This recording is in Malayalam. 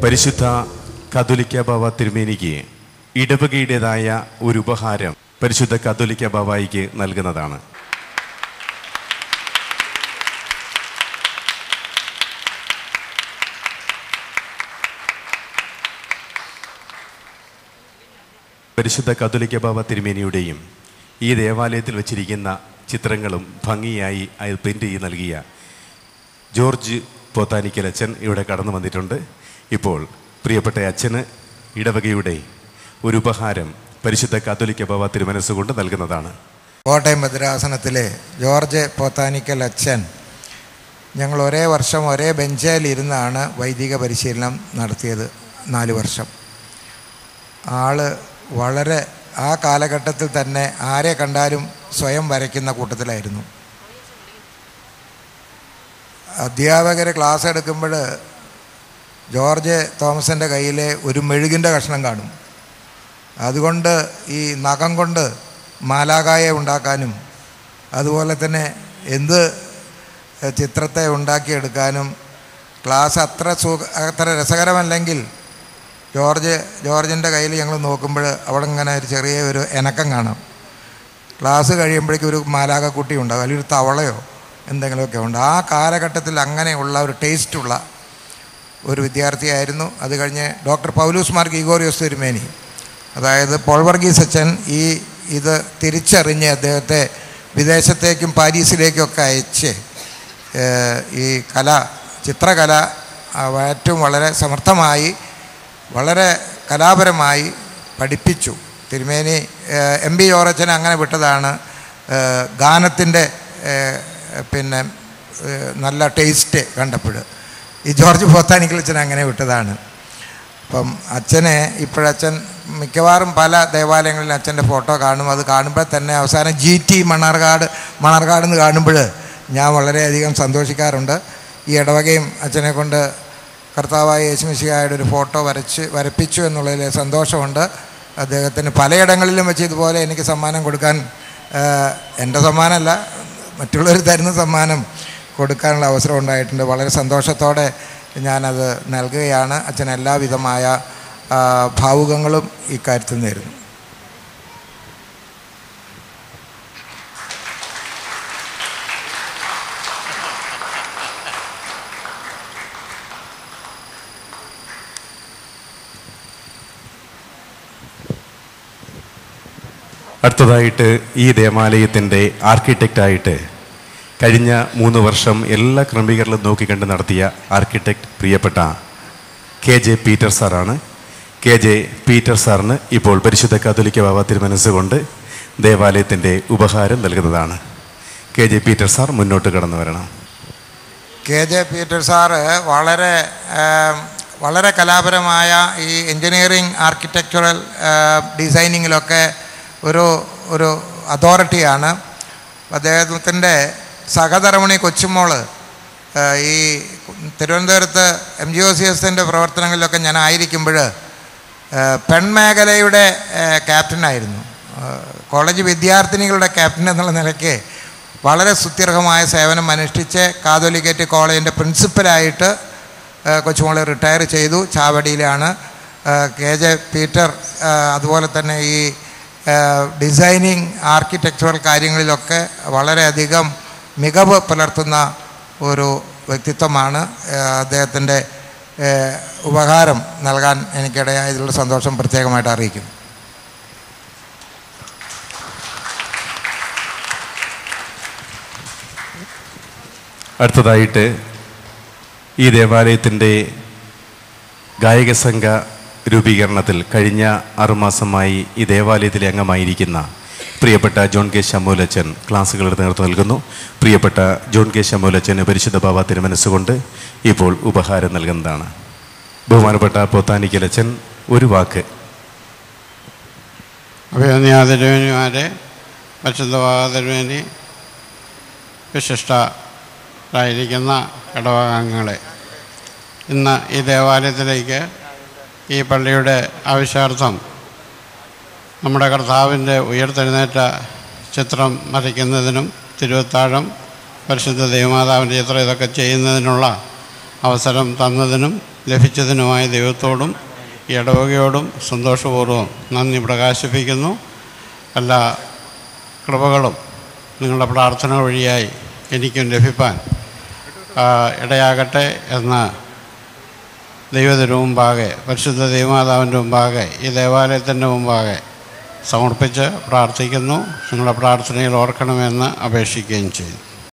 പരിശുദ്ധ കത്തോലിക്ക ബാവ തിരുമേനിക്ക് ഇടവകയുടേതായ ഒരു ഉപഹാരം പരിശുദ്ധ കത്തോലിക്ക ബാവായിക്ക് നൽകുന്നതാണ്. പരിശുദ്ധ കത്തോലിക്ക ബാവ തിരുമേനിയുടെയും ഈ ദേവാലയത്തിൽ വച്ചിരിക്കുന്ന ചിത്രങ്ങളും ഭംഗിയായി പ്രിൻ്റ് ചെയ്ത് നൽകിയ ജോർജ് പോത്താനിക്കൽ അച്ഛൻ ഇവിടെ കടന്നു വന്നിട്ടുണ്ട്. ഇപ്പോൾ പ്രിയപ്പെട്ട അച്ഛന് ഇടവകയുടെ ഒരു ഉപഹാരം പരിശുദ്ധ കത്തോലിക്ക ബാവ തിരുമനസ്സുകൊണ്ട് നൽകുന്നതാണ്. കോട്ടയം ഭദ്രാസനത്തിലെ ജോർജ് പോത്താനിക്കൽ അച്ഛൻ ഞങ്ങൾ ഒരേ വർഷം ഒരേ ബെഞ്ചിലിരുന്നാണ് വൈദിക പരിശീലനം നടത്തിയത്. 4 വർഷം. ആള് വളരെ ആ കാലഘട്ടത്തിൽ തന്നെ ആരെ കണ്ടാലും സ്വയം വരയ്ക്കുന്ന കൂട്ടത്തിലായിരുന്നു. അധ്യാപകർ ക്ലാസ് എടുക്കുമ്പോൾ ജോർജ് തോമസിൻ്റെ കയ്യിൽ ഒരു മെഴുകിൻ്റെ കഷ്ണം കാണും. അതുകൊണ്ട് ഈ നഖം കൊണ്ട് മാലാകായെ ഉണ്ടാക്കാനും അതുപോലെ തന്നെ എന്ത് ചിത്രത്തെ ഉണ്ടാക്കിയെടുക്കാനും ക്ലാസ് അത്ര രസകരമല്ലെങ്കിൽ ജോർജിൻ്റെ കയ്യിൽ ഞങ്ങൾ നോക്കുമ്പോൾ അവിടെ ഇങ്ങനെ ഒരു ചെറിയ ഒരു ഇനക്കം കാണാം. ക്ലാസ് കഴിയുമ്പോഴേക്കും ഒരു മാലാകക്കുട്ടി ഉണ്ടാകും, അല്ലെങ്കിൽ ഒരു തവളയോ എന്തെങ്കിലുമൊക്കെ ഉണ്ട്. ആ കാലഘട്ടത്തിൽ അങ്ങനെയുള്ള ഒരു ടേസ്റ്റുള്ള ഒരു വിദ്യാർത്ഥിയായിരുന്നു. അത് കഴിഞ്ഞ് ഡോക്ടർ പൗലൂസ് മാർ ഗ്രിഗോറിയോസ് തിരുമേനി, അതായത് പോൾ വർഗീസ് അച്ഛൻ ഇത് തിരിച്ചറിഞ്ഞ് അദ്ദേഹത്തെ വിദേശത്തേക്കും പാരീസിലേക്കൊക്കെ അയച്ച് ഈ ചിത്രകല ഏറ്റവും വളരെ സമർത്ഥമായി വളരെ കലാപരമായി പഠിപ്പിച്ചു. തിരുമേനി എം ബി ജോർജ് അങ്ങനെ വിട്ടതാണ്. ഗാനത്തിൻ്റെ പിന്നെ നല്ല ടേസ്റ്റ് കണ്ടപ്പോൾ ഈ ജോർജ് പോത്താനിക്കൽ അച്ഛൻ അങ്ങനെ വിട്ടതാണ്. അപ്പം അച്ഛനെ ഇപ്പോഴച്ഛൻ മിക്കവാറും പല ദേവാലയങ്ങളിൽ അച്ഛൻ്റെ ഫോട്ടോ കാണും. അത് കാണുമ്പോൾ തന്നെ അവസാനം GT മണർകാട് എന്ന് കാണുമ്പോൾ ഞാൻ വളരെയധികം സന്തോഷിക്കാറുണ്ട്. ഈ ഇടവകയും അച്ഛനെ കൊണ്ട് കർത്താവായ യേശുമിശിഹായുടെ ഒരു ഫോട്ടോ വരപ്പിച്ചു എന്നുള്ളതിൽ സന്തോഷമുണ്ട്. അദ്ദേഹത്തിന് പലയിടങ്ങളിലും വെച്ച് ഇതുപോലെ എനിക്ക് സമ്മാനം കൊടുക്കാൻ, എൻ്റെ സമ്മാനമല്ല മറ്റുള്ളവർ തരുന്ന സമ്മാനം കൊടുക്കാനുള്ള അവസരം ഉണ്ടായിട്ടുണ്ട്. വളരെ സന്തോഷത്തോടെ ഞാനത് നൽകുകയാണ്. അച്ഛൻ എല്ലാവിധമായ ഭാവുകങ്ങളും ഇക്കാര്യത്തിൽ നേരുന്നു. അടുത്തതായിട്ട് ഈ ദേവാലയത്തിൻ്റെ ആർക്കിടെക്റ്റായിട്ട് കഴിഞ്ഞ 3 വർഷം എല്ലാ ക്രമീകരണങ്ങളും നോക്കിക്കണ്ട് നടത്തിയ ആർക്കിടെക്റ്റ് പ്രിയപ്പെട്ട KJ പീറ്റർ സാറാണ്. KJ പീറ്റർ സാറിന് ഇപ്പോൾ പരിശുദ്ധ കത്തോലിക്ക ബാവ തിരുമനസ്സുകൊണ്ട് ദേവാലയത്തിൻ്റെ ഉപഹാരം നൽകുന്നതാണ്. KJ പീറ്റർ സാർ മുന്നോട്ട് കടന്നു വരണം. KJ പീറ്റർ സാറ് വളരെ കലാപരമായ ഈ എൻജിനീയറിംഗ് ആർക്കിടെക്ചറൽ ഡിസൈനിങ്ങിലൊക്കെ ഒരു അതോറിറ്റിയാണ്. അദ്ദേഹത്തിൻ്റെ സഹധർമ്മിണി കൊച്ചുമോള് ഈ തിരുവനന്തപുരത്ത് MGOCSൻ്റെ പ്രവർത്തനങ്ങളിലൊക്കെ ഞാൻ ആയിരിക്കുമ്പോൾ പെൺമേഖലയുടെ ക്യാപ്റ്റനായിരുന്നു. കോളേജ് വിദ്യാർത്ഥിനികളുടെ ക്യാപ്റ്റൻ എന്നുള്ള നിലയ്ക്ക് വളരെ സുത്യർഹമായ സേവനം അനുഷ്ഠിച്ച് കാതോലിക്കേറ്റ് കോളേജിൻ്റെ പ്രിൻസിപ്പലായിട്ട് കൊച്ചുമോള് റിട്ടയർ ചെയ്തു. ചാവടിയിലാണ്. KJ പീറ്റർ അതുപോലെ തന്നെ ഈ ഡിസൈനിങ് ആർക്കിടെക്ചറൽ കാര്യങ്ങളിലൊക്കെ വളരെയധികം മികവ് പുലർത്തുന്ന ഒരു വ്യക്തിത്വമാണ്. അദ്ദേഹത്തിൻ്റെ ഉപഹാരം നൽകാൻ എനിക്കിടയായതിലുള്ള സന്തോഷം പ്രത്യേകമായിട്ട് അറിയിക്കുന്നു. അടുത്തതായിട്ട് ഈ ദേവാലയത്തിൻ്റെ ഗായക സംഘ രൂപീകരണത്തിൽ കഴിഞ്ഞ 6 മാസമായി ഈ ദേവാലയത്തിലെ അംഗമായിരിക്കുന്ന പ്രിയപ്പെട്ട ജോൺ കെ ശമൂലച്ചൻ ക്ലാസ്സുകളുടെ നേതൃത്വം നൽകുന്നു. പ്രിയപ്പെട്ട ജോൺ കെ ശമൂലച്ചന് പരിശുദ്ധ ബാവ തിരുമനസ്സുകൊണ്ട് ഇപ്പോൾ ഉപഹാരം നൽകുന്നതാണ്. ബഹുമാനപ്പെട്ട പോത്താനിക്കലച്ചൻ ഒരു വാക്ക്. അഭിനന്ദനമാരെ പരിശുദ്ധ ബാവ തിരുമേനി, വിശിഷ്ടരായിരിക്കുന്ന ഇടവകാംഗങ്ങളെ, ഇന്ന് ഈ ദേവാലയത്തിലേക്ക് ഈ പള്ളിയുടെ ആവശ്യാർത്ഥം നമ്മുടെ കർത്താവിൻ്റെ ഉയർത്തെഴുന്നേറ്റ ചിത്രം വരയ്ക്കുന്നതിനും തിരുവത്താഴം പരിശുദ്ധ ദൈവമാതാവിൻ്റെ ചിത്രം ഇതൊക്കെ ചെയ്യുന്നതിനുള്ള അവസരം തന്നതിനും ലഭിച്ചതിനുമായി ദൈവത്തോടും ഈ ഇടവകയോടും സന്തോഷപൂർവ്വം നന്ദി പ്രകാശിപ്പിക്കുന്നു. എല്ലാ കൃപകളും നിങ്ങളുടെ പ്രാർത്ഥന വഴിയായി എനിക്കും ലഭിപ്പാൻ ഇടയാകട്ടെ എന്ന് ദൈവത്തിൻ്റെ മുമ്പാകെ, പരിശുദ്ധ ദൈവമാതാവിൻ്റെ മുമ്പാകെ, ഈ ദേവാലയത്തിൻ്റെ മുമ്പാകെ സമർപ്പിച്ച് പ്രാർത്ഥിക്കുന്നു. നിങ്ങളുടെ പ്രാർത്ഥനയിൽ ഓർക്കണമെന്ന് അപേക്ഷിക്കുകയും ചെയ്യുന്നു.